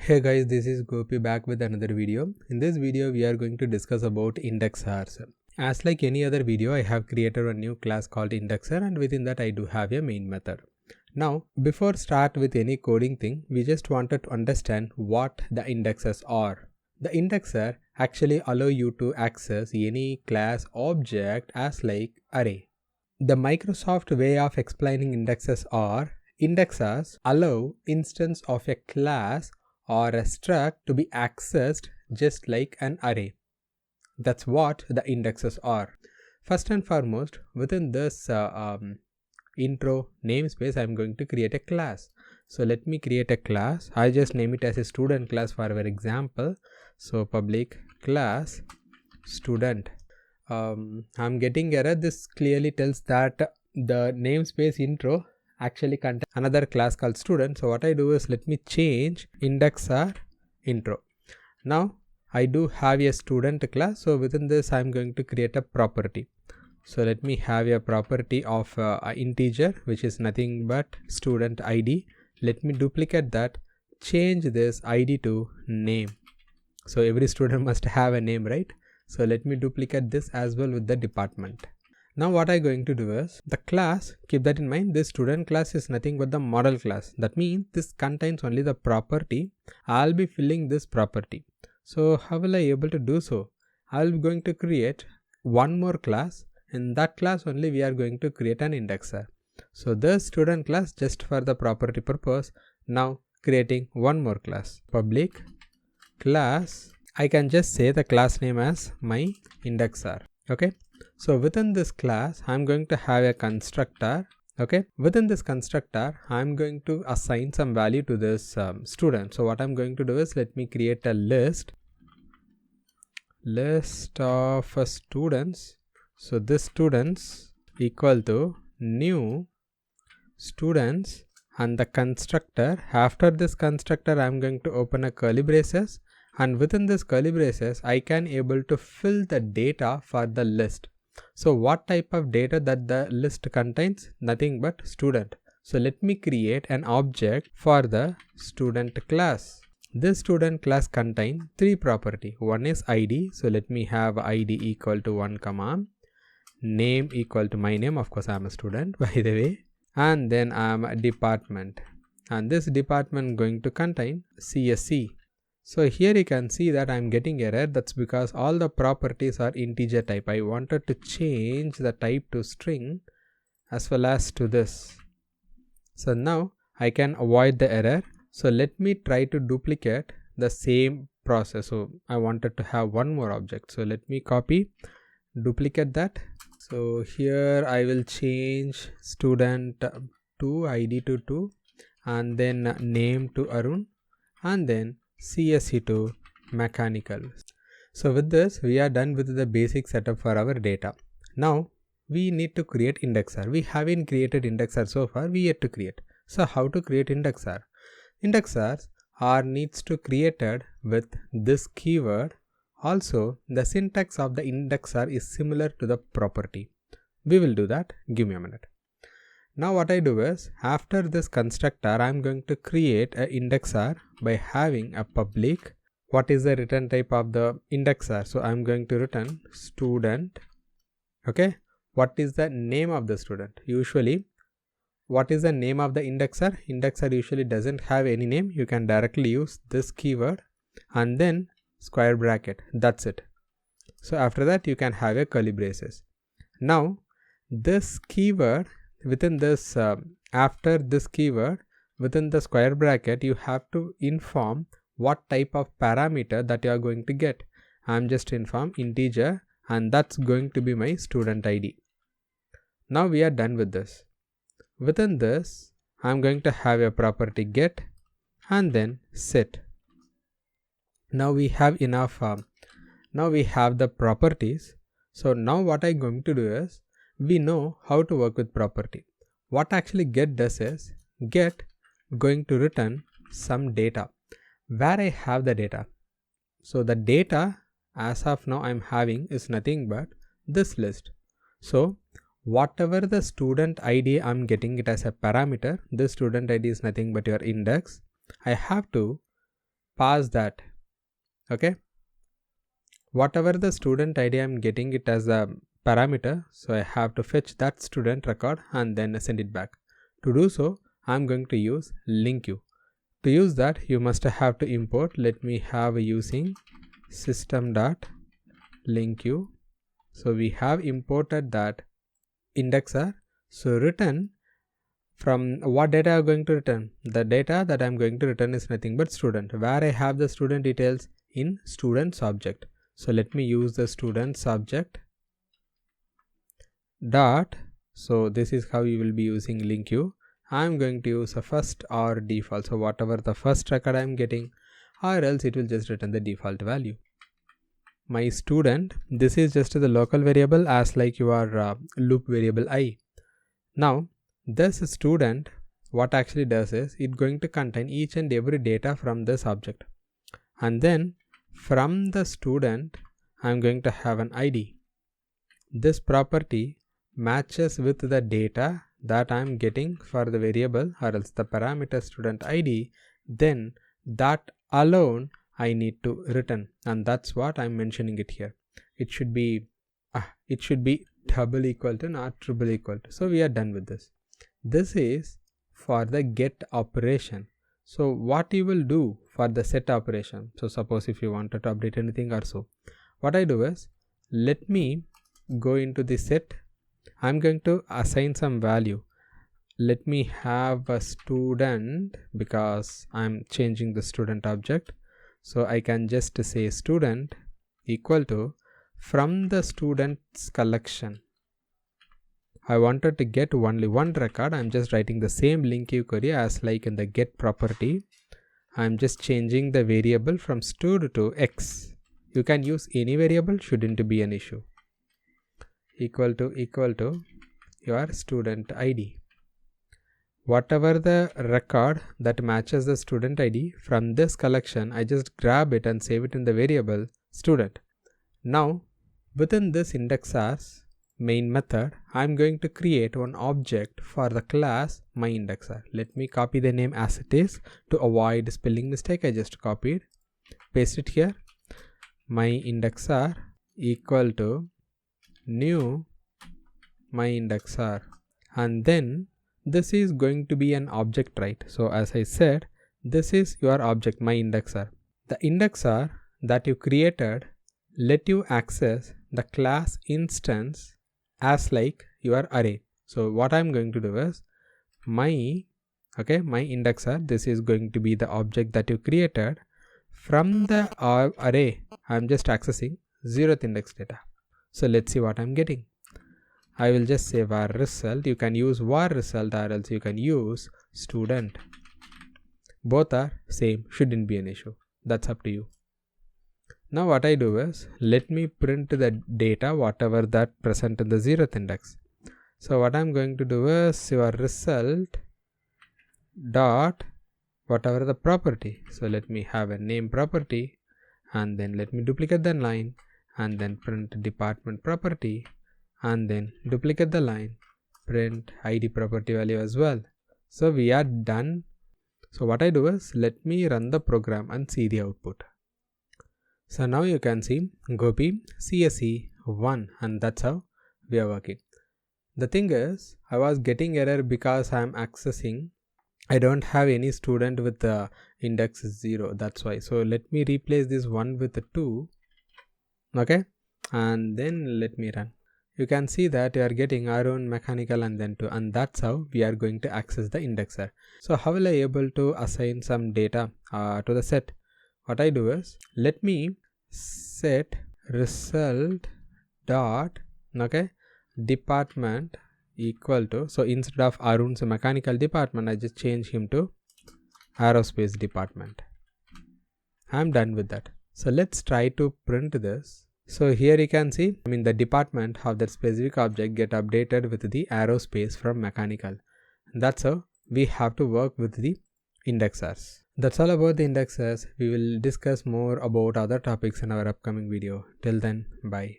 Hey guys, this is Gopi back with another video. In this video, we are going to discuss about indexers. As like any other video, I have created a new class called indexer, and within that I do have a main method. Now, before start with any coding thing, we just wanted to understand what the indexers are. The indexer actually allow you to access any class object as like array. The Microsoft way of explaining indexers are indexers allow instance of a class or a struct to be accessed just like an array. That's what the indexes are. First and foremost, within this intro namespace, I'm going to create a class. So let me create a class. I just name it as a student class for our example. So public class student. I'm getting error. This clearly tells that the namespace intro actually contains another class called student. So what I do is let me change indexer intro. Now I do have a student class. So within this I'm going to create a property. So let me have a property of integer, which is nothing but student ID. Let me duplicate that, change this ID to name. So every student must have a name, right? So let me duplicate this as well with the department. Now what I'm going to do is the class, keep that in mind, this student class is nothing but the model class. That means this contains only the property. I'll be filling this property. So how will I able to do so? I'll be going to create one more class. In that class only we are going to create an indexer. So the student class just for the property purpose. Now creating one more class, public class. I can just say the class name as my indexer. Okay. So within this class, I'm going to have a constructor. Okay. Within this constructor, I'm going to assign some value to this student. So what I'm going to do is let me create a list of students. So this students equal to new students, and the constructor, after this constructor, I'm going to open a curly braces, and within this curly braces, I can able to fill the data for the list. So what type of data that the list contains? Nothing but student. So let me create an object for the student class. This student class contain three property. One is ID. So let me have ID equal to 1 comma name equal to my name. Of course, I'm a student by the way. And then I'm a department. And this department going to contain CSC. So here you can see that I'm getting error. That's because all the properties are integer type. I wanted to change the type to string as well as to this. So now I can avoid the error. So let me try to duplicate the same process. So I wanted to have one more object. So let me copy, duplicate that. So here I will change student to ID to 2 and then name to Arun and then CSC to mechanical. So with this we are done with the basic setup for our data. Now we need to create indexer. We haven't created indexer so far, we yet to create. So how to create indexer? Indexers are needs to created with this keyword. Also the syntax of the indexer is similar to the property. We will do that. Give me a minute. Now what I do is after this constructor I'm going to create an indexer by having a public. What is the return type of the indexer? So I'm going to return student. Okay. What is the name of the student? Usually what is the name of the indexer? Indexer usually doesn't have any name. You can directly use this keyword and then square bracket. That's it. So after that you can have a curly braces. Now this keyword within this after this keyword within the square bracket you have to inform what type of parameter that you are going to get. I'm just inform integer and that's going to be my student ID. Now we are done with this. Within this I'm going to have a property get and then set. Now we have enough now we have the properties. So now what I'm going to do is we know how to work with property. What actually get does is get going to return some data where I have the data. So the data as of now I'm having is nothing but this list. So whatever the student ID I'm getting it as a parameter, this student ID is nothing but your index. I have to pass that. Okay, whatever the student ID, I'm getting it as a parameter, so I have to fetch that student record and then send it back. To do so, I'm going to use LINQ. To use that, you must have to import. Let me have using system.linq. So we have imported that indexer. So return from what data I'm going to return. The data that I'm going to return is nothing but student, where I have the student details in student object. So let me use the student subject dot. So this is how you will be using LINQ. I'm going to use a first or default. So whatever the first record I'm getting, or else it will just return the default value. My student, this is just the local variable as like your loop variable I. Now this student, what actually does is it going to contain each and every data from this object, and then from the student I'm going to have an ID. This property matches with the data that I'm getting for the variable or else the parameter student ID, then that alone I need to return, and that's what I'm mentioning it here. It should be double equal to, not triple equal to. So we are done with this. This is for the get operation. So what you will do for the set operation, so suppose if you wanted to update anything or so, what I do is, let me go into the set. I'm going to assign some value. Let me have a student, because I'm changing the student object. So I can just say student equal to, from the student's collection, I wanted to get only one record. I'm just writing the same LINQ query as like in the get property. I'm just changing the variable from stud to x. You can use any variable, shouldn't be an issue. Equal to your student ID. Whatever the record that matches the student ID from this collection, I just grab it and save it in the variable student. Now within this indexers main method, I'm going to create one object for the class myIndexer. Let me copy the name as it is to avoid spelling mistake. I just copied, paste it here. myIndexer equal to new myIndexer, and then this is going to be an object, right? So as I said, this is your object myIndexer. The indexer that you created let you access the class instance as like your array. So what I'm going to do is myIndexer, this is going to be the object that you created. From the array, I'm just accessing 0th index data. So let's see what I'm getting. I will just say var result. You can use var result or else you can use student. Both are same, shouldn't be an issue. That's up to you. Now what I do is, let me print the data whatever that present in the 0th index. So what I'm going to do is your result dot whatever the property. So let me have a name property, and then let me duplicate the line, and then print department property, and then duplicate the line, print ID property value as well. So we are done. So what I do is, let me run the program and see the output. So now you can see Gopi CSE 1, and that's how we are working. The thing is, I was getting error because I am accessing, I don't have any student with the index 0, that's why. So let me replace this 1 with 2, okay, and then let me run. You can see that you are getting our own mechanical and then 2, and that's how we are going to access the indexer. So how will I able to assign some data to the set? What I do is, let me set result dot department equal to, so instead of Arun's mechanical department, I just change him to aerospace department. I'm done with that. So let's try to print this. So here you can see, the department of that specific object get updated with the aerospace from mechanical. That's how we have to work with the indexers. That's all about the indexers. We will discuss more about other topics in our upcoming video. Till then, bye.